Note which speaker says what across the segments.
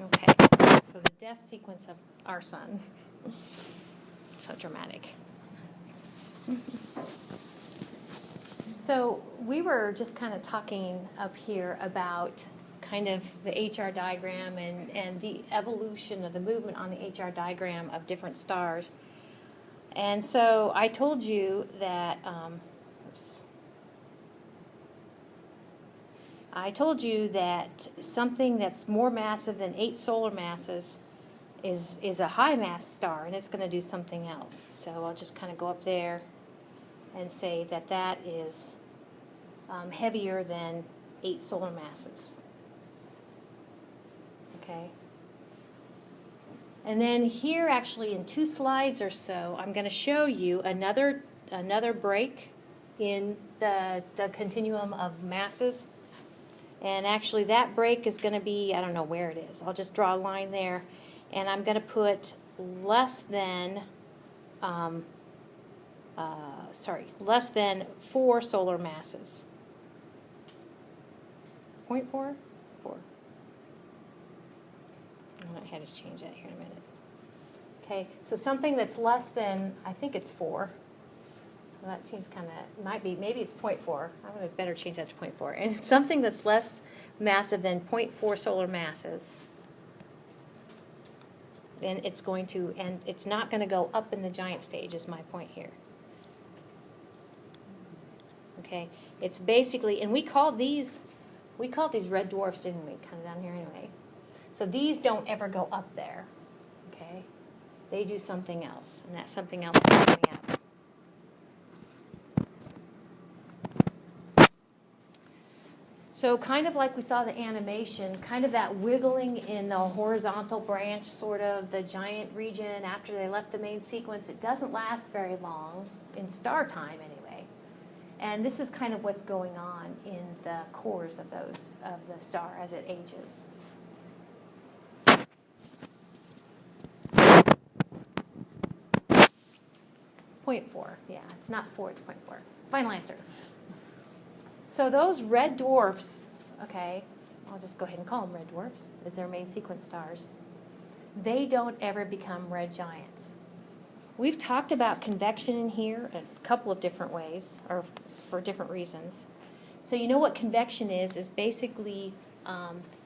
Speaker 1: Okay, so the death sequence of our sun. So dramatic. So we were just kind of talking up here about kind of the HR diagram and the evolution of the movement on the HR diagram of different stars. And so I told you that, I told you that something that's more massive than 8 solar masses is a high mass star, and it's going to do something else. So I'll just kind of go up there and say that that is heavier than 8 solar masses. Okay. And then here, actually, in 2 slides or so, I'm going to show you another break in the continuum of masses. And actually, that break is going to be, I don't know where it is. I'll just draw a line there. And I'm going to put less than, less than 4 solar masses. 0.4? 4. I had to change that here in a minute. Okay, so something that's less than, I think it's 4. Well, that seems kind of, might be, maybe it's 0.4. I'm going to better change that to 0.4. And something that's less massive than 0.4 solar masses, then it's going to, and it's not going to go up in the giant stage is my point here. Okay, it's basically, and we called these red dwarfs, didn't we? Kind of down here anyway. So these don't ever go up there, okay? They do something else, and that something else is coming out. So kind of like we saw the animation, kind of that wiggling in the horizontal branch, sort of the giant region after they left the main sequence, it doesn't last very long, in star time anyway. And this is kind of what's going on in the cores of the star as it ages. 0.4, yeah, it's not 4, it's 0.4. Final answer. So those red dwarfs, okay, I'll just go ahead and call them red dwarfs, as their main sequence stars. They don't ever become red giants. We've talked about convection in here a couple of different ways, or for different reasons. So you know what convection is basically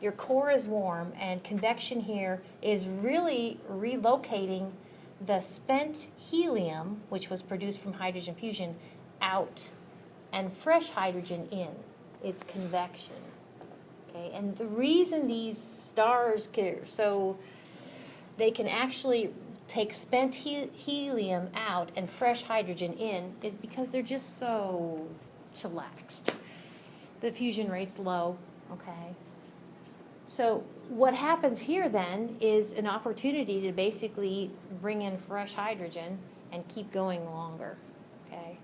Speaker 1: your core is warm, and convection here is really relocating the spent helium, which was produced from hydrogen fusion, out, and fresh hydrogen in. It's convection. Okay, and the reason these stars so they can actually take spent helium out and fresh hydrogen in is because they're just so chillaxed. The fusion rate's low, okay? So what happens here then is an opportunity to basically bring in fresh hydrogen and keep going longer, okay?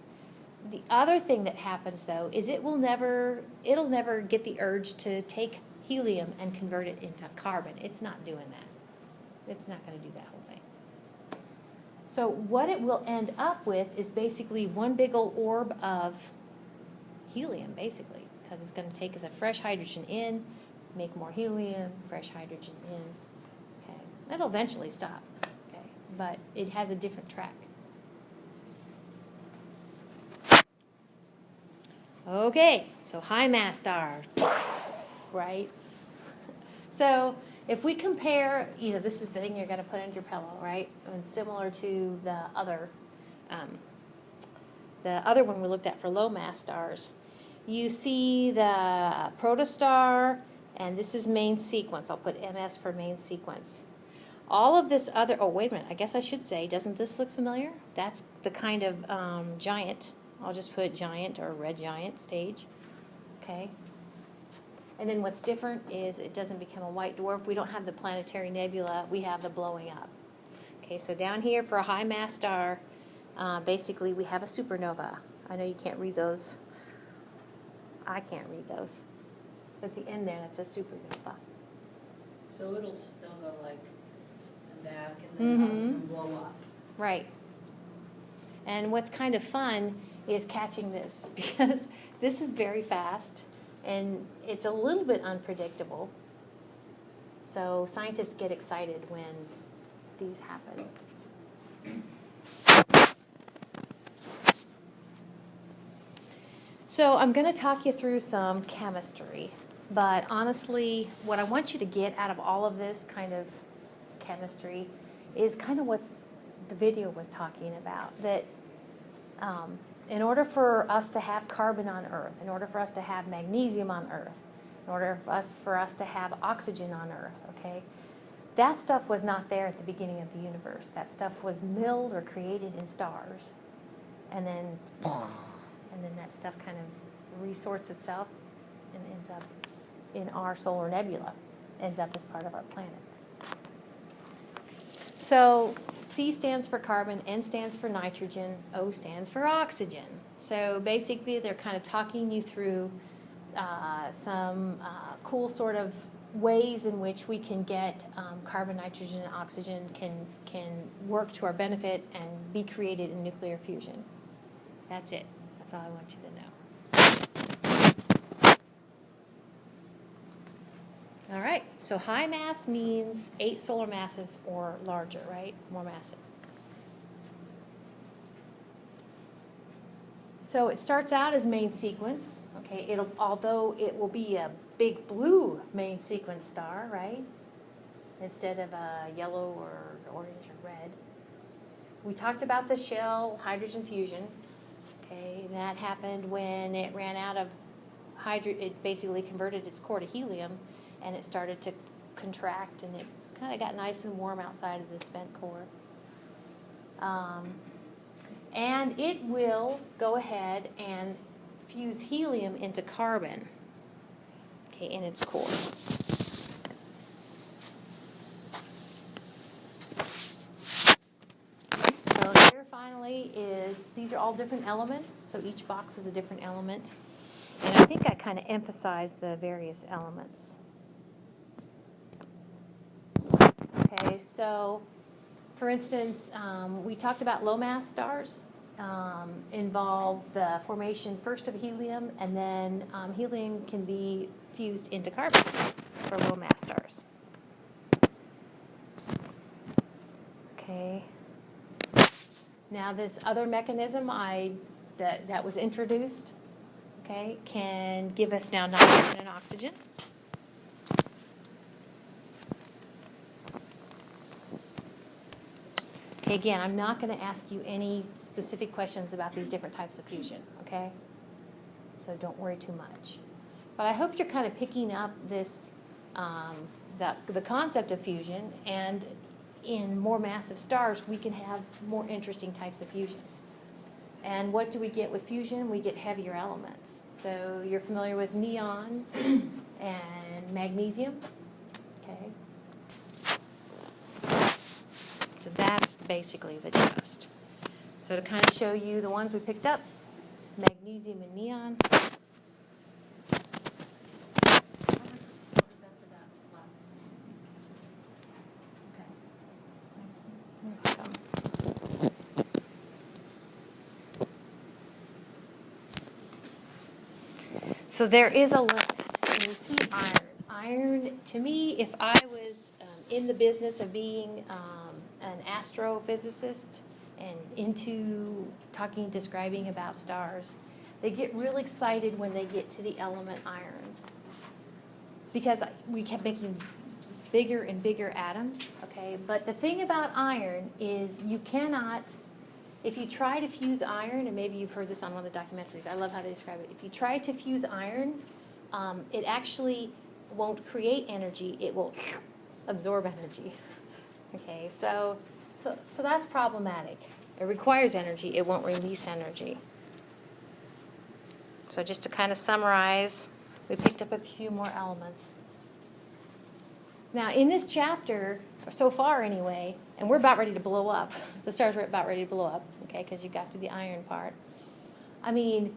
Speaker 1: The other thing that happens though is it'll never get the urge to take helium and convert it into carbon. It's not doing that. It's not going to do that whole thing. So what it will end up with is basically one big old orb of helium, basically, because it's going to take the fresh hydrogen in, make more helium, fresh hydrogen in. Okay, that'll eventually stop. Okay, but it has a different track. Okay, so high mass stars, right? So if we compare, this is the thing you're going to put under your pillow, right? And similar to the other one we looked at for low mass stars. You see the protostar, and this is main sequence. I'll put MS for main sequence. All of this other, oh, wait a minute, I guess I should say, doesn't this look familiar? That's the kind of giant. I'll just put giant or red giant stage, okay? And then what's different is it doesn't become a white dwarf. We don't have the planetary nebula. We have the blowing up. Okay, so down here for a high mass star, basically we have a supernova. I know you can't read those. I can't read those. At the end there, that's a supernova.
Speaker 2: So it'll still go like back and then up and blow up.
Speaker 1: Right. And what's kind of fun is catching this, because this is very fast and it's a little bit unpredictable. So scientists get excited when these happen. So I'm going to talk you through some chemistry, but honestly, what I want you to get out of all of this kind of chemistry is kind of what the video was talking about, that in order for us to have carbon on Earth, in order for us to have magnesium on Earth, in order for us to have oxygen on Earth, okay, that stuff was not there at the beginning of the universe. That stuff was milled or created in stars, and then that stuff kind of resorts itself and ends up in our solar nebula, ends up as part of our planet. So C stands for carbon, N stands for nitrogen, O stands for oxygen. So basically they're kind of talking you through some cool sort of ways in which we can get carbon, nitrogen, and oxygen can work to our benefit and be created in nuclear fusion. That's it. That's all I want you to know. All right, so high mass means 8 solar masses or larger, right? More massive. So it starts out as main sequence, okay? Although it will be a big blue main sequence star, right? Instead of a yellow or orange or red. We talked about the shell hydrogen fusion. Okay, and that happened when it ran out of hydrogen. It basically converted its core to helium, and it started to contract, and it kind of got nice and warm outside of the spent core. And it will go ahead and fuse helium into carbon, okay, in its core. So here finally these are all different elements, so each box is a different element. And I think I kind of emphasized the various elements. Okay, so for instance, we talked about low mass stars involve the formation first of helium, and then helium can be fused into carbon for low mass stars. Okay. Now this other mechanism that was introduced, okay, can give us now nitrogen and oxygen. Okay, again, I'm not going to ask you any specific questions about these different types of fusion, okay? So don't worry too much. But I hope you're kind of picking up this, the concept of fusion, and in more massive stars, we can have more interesting types of fusion. And what do we get with fusion? We get heavier elements. So you're familiar with neon and magnesium, okay? So that's basically the gist. So to kind of show you the ones we picked up, magnesium and neon.
Speaker 2: What was after that last?
Speaker 1: So there is a limit. And you see iron. Iron, to me, if I was in the business of being an astrophysicist and into describing about stars, they get really excited when they get to the element iron. Because we kept making bigger and bigger atoms, okay? But the thing about iron is you cannot, if you try to fuse iron, and maybe you've heard this on one of the documentaries, I love how they describe it. If you try to fuse iron, it actually won't create energy, it will absorb energy. Okay, so that's problematic. It requires energy, it won't release energy. So just to kind of summarize, we picked up a few more elements. Now, in this chapter, so far anyway, and we're about ready to blow up. The stars are about ready to blow up, okay, because you got to the iron part. I mean,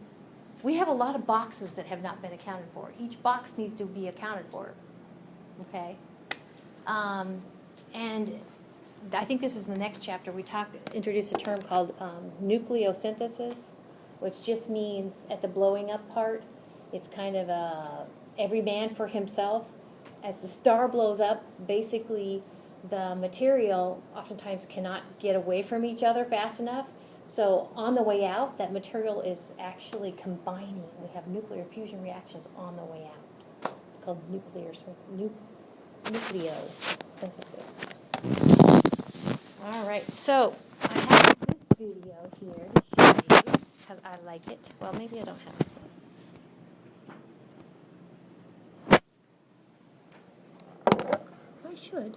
Speaker 1: we have a lot of boxes that have not been accounted for. Each box needs to be accounted for, okay? And I think this is the next chapter. We introduce a term called nucleosynthesis, which just means at the blowing up part, it's kind of every man for himself. as the star blows up, basically the material oftentimes cannot get away from each other fast enough. So on the way out, that material is actually combining. We have nuclear fusion reactions on the way out. It's called nucleosynthesis. All right, so I have this video here to show you because I like it. Well, maybe I don't have this one. I should.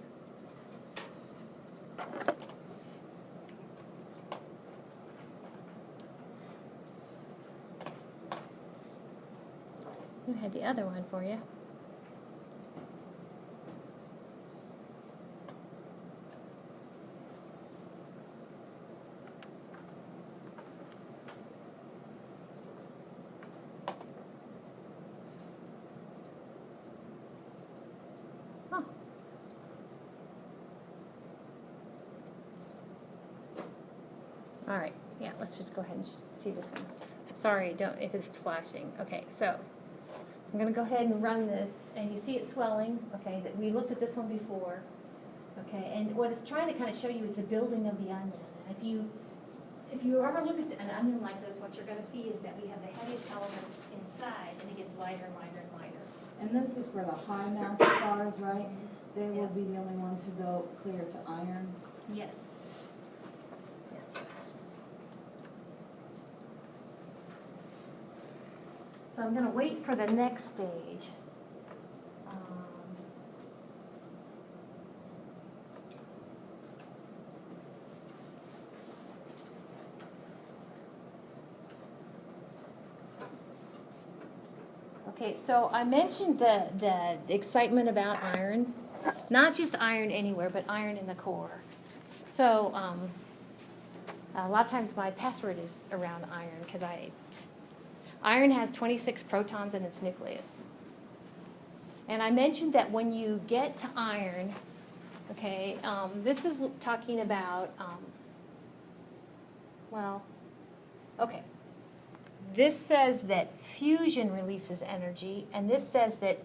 Speaker 1: You had the other one for you. Huh. All right, yeah, let's just go ahead and see this one. Sorry, don't if it's flashing. Okay, so I'm going to go ahead and run this, and you see it swelling. Okay, that we looked at this one before. Okay, and what it's trying to kind of show you is the building of the onion. And if you ever look at an onion like this, what you're going to see is that we have the heaviest elements inside, and it gets lighter and lighter and lighter.
Speaker 3: And this is for the high mass stars, right? They will be the only ones who go clear to iron.
Speaker 1: Yes. Yes, yes. So I'm going to wait for the next stage. Okay, so I mentioned the excitement about iron. Not just iron anywhere, but iron in the core. So a lot of times my password is around iron because iron has 26 protons in its nucleus. And I mentioned that when you get to iron, okay, this is talking about, okay. This says that fusion releases energy, and this says that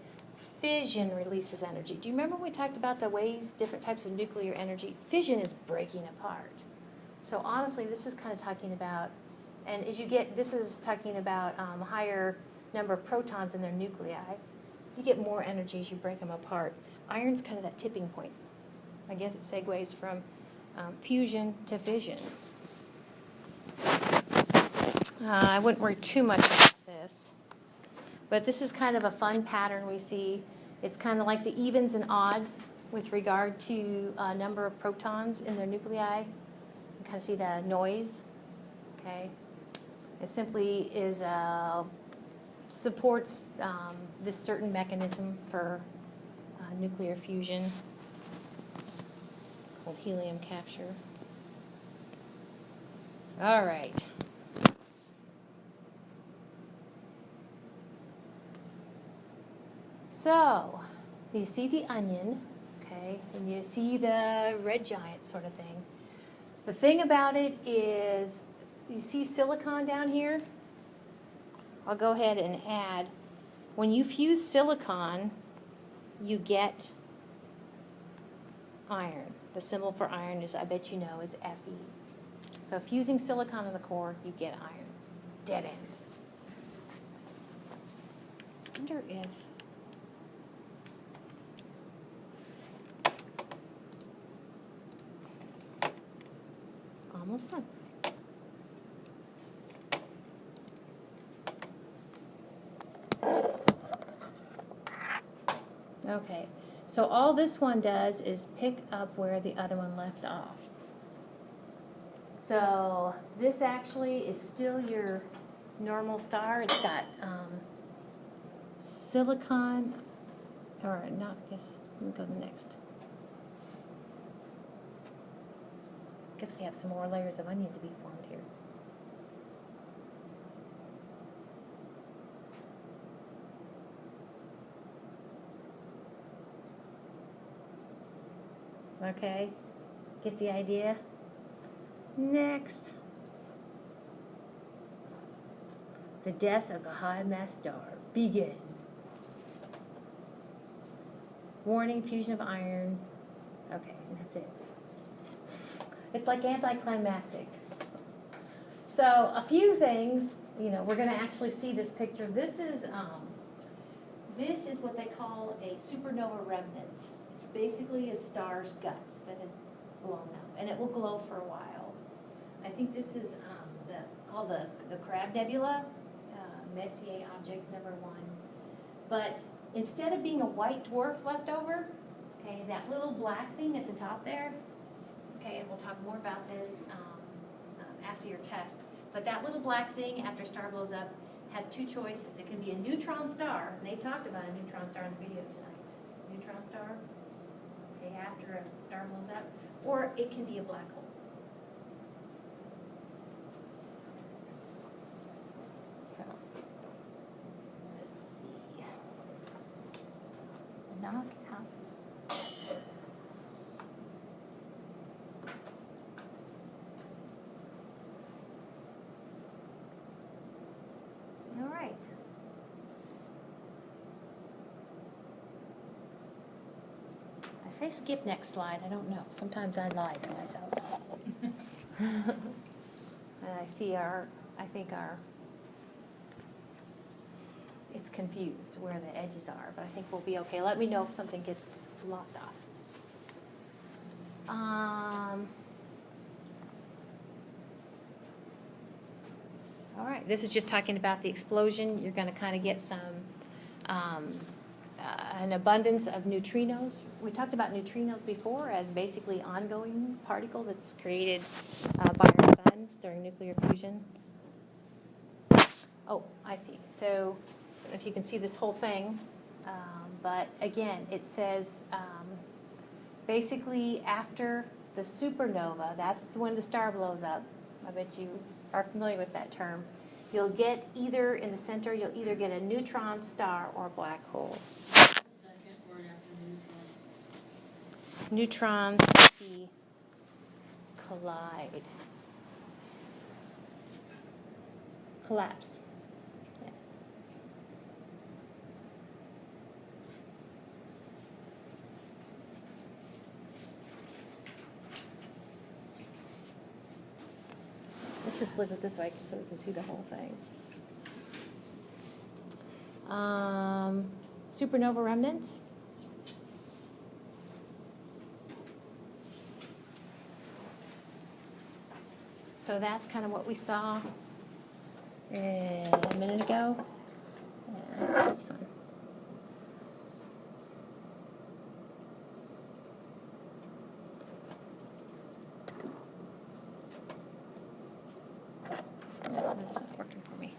Speaker 1: fission releases energy. Do you remember when we talked about the ways, different types of nuclear energy? Fission is breaking apart. So honestly, this is kind of talking about, and as you get, this is talking about a higher number of protons in their nuclei. You get more energy as you break them apart. Iron's kind of that tipping point. I guess it segues from fusion to fission. I wouldn't worry too much about this. But this is kind of a fun pattern we see. It's kind of like the evens and odds with regard to number of protons in their nuclei. You kind of see the noise. Okay. It simply is supports this certain mechanism for nuclear fusion called helium capture. All right. So, you see the onion, okay, and you see the red giant sort of thing. The thing about it is, you see silicon down here? I'll go ahead and add. When you fuse silicon, you get iron. The symbol for iron is, I bet you know, is Fe. So fusing silicon in the core, you get iron. Dead end. I wonder if... Almost done. Okay, so all this one does is pick up where the other one left off. So this actually is still your normal star. It's got silicon, or not, I guess, let me go to the next. I guess we have some more layers of onion to be formed here. Okay, get the idea? Next. The death of a high mass star. Begin. Warning, fusion of iron. Okay, and that's it. It's like anticlimactic. So a few things, we're going to actually see this picture. This is what they call a supernova remnant. It's basically a star's guts that has blown up, and it will glow for a while. I think this is called the Crab Nebula, Messier object number 1. But instead of being a white dwarf left over, okay, that little black thing at the top there, okay, and we'll talk more about this after your test, but that little black thing after a star blows up has two choices. It can be a neutron star, and they talked about a neutron star in the video tonight. Neutron star, okay, after a star blows up, or it can be a black hole. So, let's see. Knock out. All right. I say skip next slide. I don't know. Sometimes I lie to myself. I see it's confused where the edges are, but I think we'll be okay. Let me know if something gets locked off. All right, this is just talking about the explosion. You're going to kind of get some, an abundance of neutrinos. We talked about neutrinos before as basically ongoing particle that's created by our sun during nuclear fusion. Oh, I see. So, I don't know if you can see this whole thing, but again, it says basically after the supernova, that's when the star blows up. I bet you are familiar with that term. You'll get either in the center, you'll either get a neutron star or a black hole.
Speaker 2: Second word after neutron.
Speaker 1: Neutrons collide. Collapse. Yeah. Let's just look at this way so we can see the whole thing. Supernova remnants. So that's kind of what we saw a minute ago. Let's see this one. No, that's not working for me.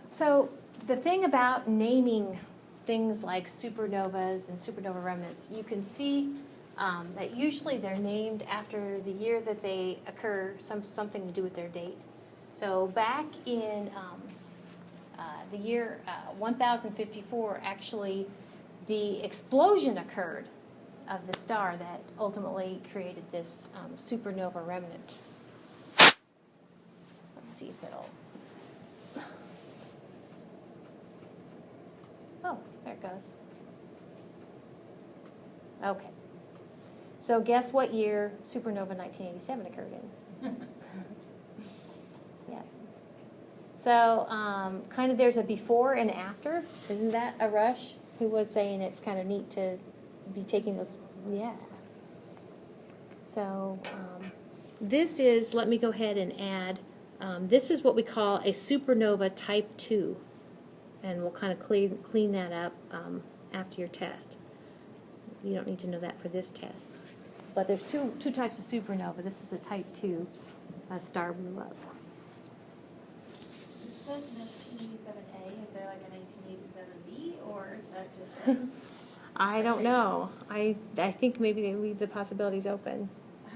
Speaker 1: So the thing about naming things like supernovas and supernova remnants, you can see that usually they're named after the year that they occur, something to do with their date. So back in the year 1054, actually, the explosion occurred of the star that ultimately created this supernova remnant. Let's see if it'll... Oh, there it goes. Okay. So guess what year supernova 1987 occurred in? Yeah. So kind of there's a before and after. Isn't that a rush? Who was saying it's kind of neat to be taking those? Yeah. So this is, let me go ahead and add, this is what we call a supernova type 2. And we'll kind of clean that up after your test. You don't need to know that for this test. But there's two types of supernova. This is a type 2 star blew up.
Speaker 2: It says 1987A. Is there like a 1987B, or is that just like...
Speaker 1: I don't know. I think maybe they leave the possibilities open.
Speaker 2: I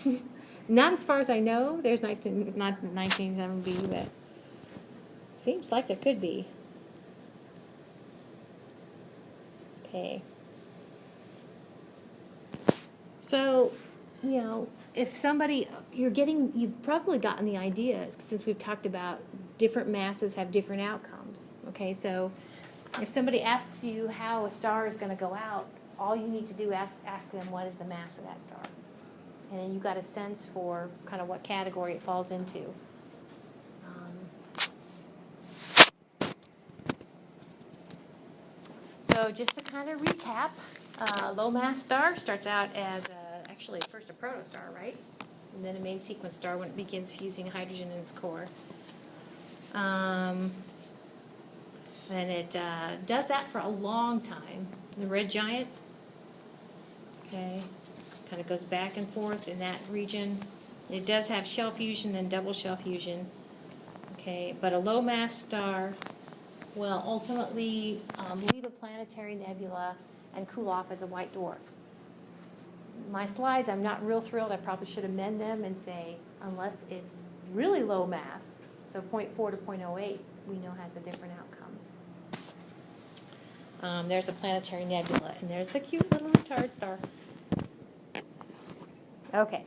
Speaker 2: was like...
Speaker 1: Not as far as I know. There's not 1987B, but seems like there could be. Okay. So, if somebody, you've probably gotten the idea, since we've talked about different masses have different outcomes. Okay, so If somebody asks you how a star is going to go out, all you need to do is ask them what is the mass of that star. And then you got a sense for kind of what category it falls into. So just to kind of recap, low mass star starts out as actually first a protostar, right? And then a main sequence star when it begins fusing hydrogen in its core. And it does that for a long time. The red giant, okay, kind of goes back and forth in that region. It does have shell fusion and double shell fusion, okay, but a low mass star will ultimately leave a planetary nebula and cool off as a white dwarf. My slides, I'm not real thrilled. I probably should amend them and say, unless it's really low mass, so 0.4 to 0.08, we know has a different outcome. There's a planetary nebula, and there's the cute little retard star. Okay.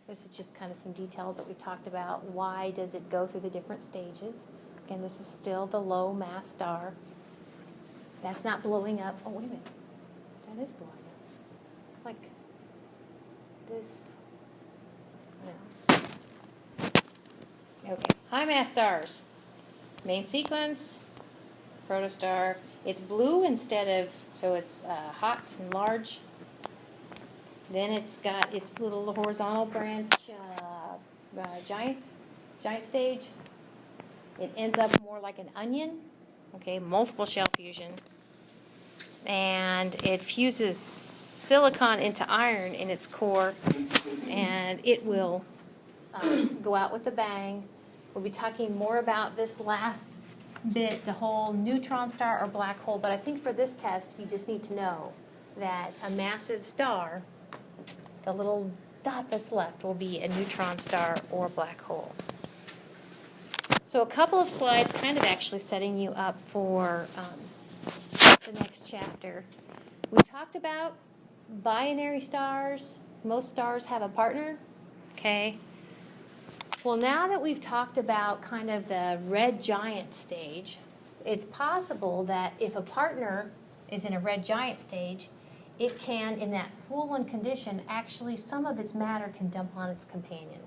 Speaker 1: This is just kind of some details that we talked about. Why does it go through the different stages? Again, this is still the low mass star. That's not blowing up. Oh, wait a minute. That is blowing up. It's like this. No. Okay. High mass stars. Main sequence, protostar. It's blue instead of, so it's hot and large. Then it's got its little horizontal branch, giant stage. It ends up more like an onion, okay, multiple shell fusion. And it fuses silicon into iron in its core, and it will go out with a bang. We'll be talking more about this last bit, the whole neutron star or black hole, but I think for this test, you just need to know that a massive star, the little dot that's left, will be a neutron star or black hole. So a couple of slides kind of actually setting you up for the next chapter. We talked about binary stars. Most stars have a partner, okay? Well, now that we've talked about kind of the red giant stage, it's possible that if a partner is in a red giant stage, it can, in that swollen condition, actually some of its matter can dump on its companion.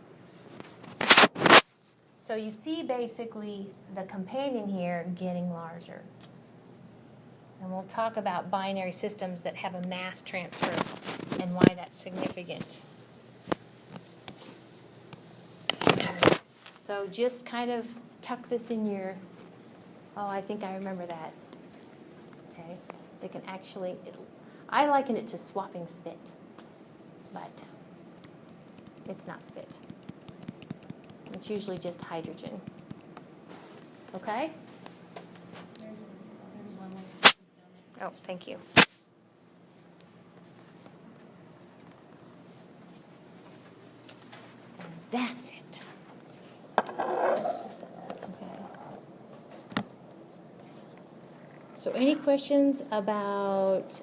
Speaker 1: So you see basically the companion here getting larger. And we'll talk about binary systems that have a mass transfer and why that's significant. So just kind of tuck this in your, oh, I think I remember that. Okay, they can actually, I liken it to swapping spit, but it's not spit. It's usually just hydrogen. Okay?
Speaker 2: There's one more sequence down there.
Speaker 1: Oh, thank you. And that's it. Okay. So any questions about